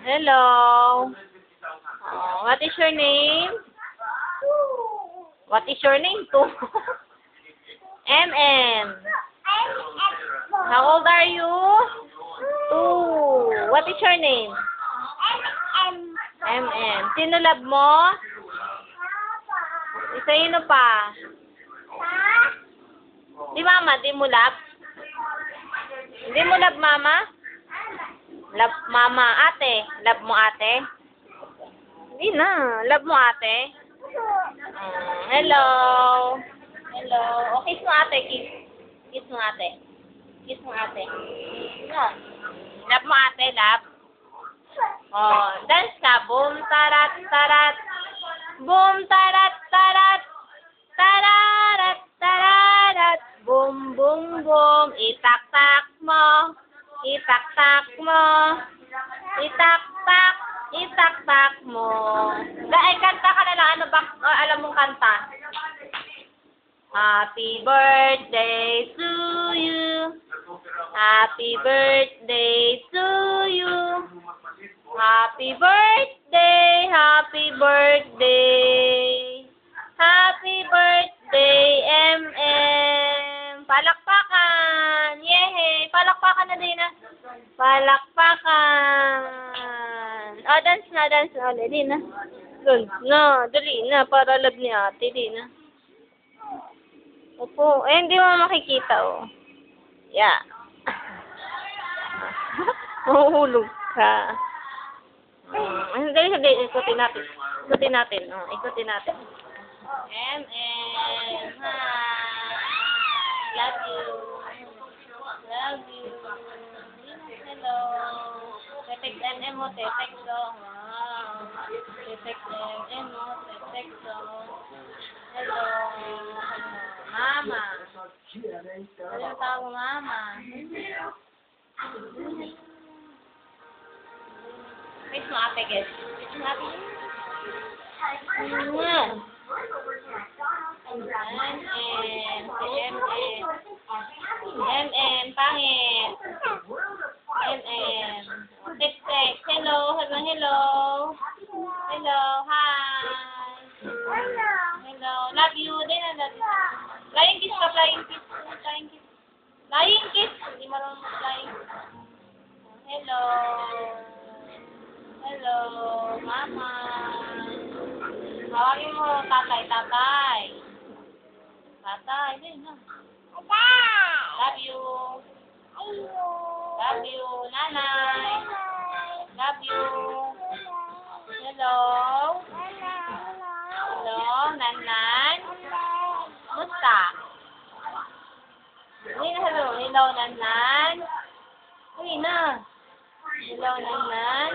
Hello. What is your name? What is your name too? MM. How old are you? 2. What is your name? MM. Sino love mo? Sino pa? Di mama, di mo love? Hindi mo love mama? Love mama, ate. Love mo ate? Hindi na. Love mo ate? Hello. Hello. O, kiss mo ate, kiss. Kiss mo ate. Kiss mo ate. Love mo ate, love? Oh, dance ka. Boom, tarat, tarat. Boom, tarat, tarat. Tararat, tararat. Boom, boom, boom. Itak-tak mo. Itak-tak mo. Itak-tak. Itak-tak mo. Ay, kanta ka na lang. Ano ba? Alam mong kanta? Happy birthday to you. Happy birthday to you. Happy birthday. Happy birthday. Happy birthday, MM. Palakpakan. Yehey. Palakpakan na din na. Palakpakan. Oh, dance na, dance na. Dali na. Dali na, dali na. Para love ni ate, di na. Opo. Eh, hindi mo makikita, oh. Yeah. Mahuhulog ka. Dali, dali. Ikutin natin. Ikutin natin. Oh, ikutin natin. MM. Hi. Love you. Love you. Hello. Tetext MM mo, tetext mo. Wow. Tetext MM mo, tetext mo. Hello. Mama. Ano yung tawag mo, mama? Kiss mo ate, guys. Kiss mo ate. MM, pangit. MM. Text. Hello. Hello. Hello. Hi. Hello. Love you. Din na love you. Flying kiss ka. Flying kiss. Flying kiss. Flying kiss. Hindi marunong flying. Hello. Hello. Mama. Tawagin mo, tatay. Tatay, din na. Love you. Love you, nanay. Love you. Hello. Hello, nanan. Musta? Hello, nanan. Uy na. Hello, nanan.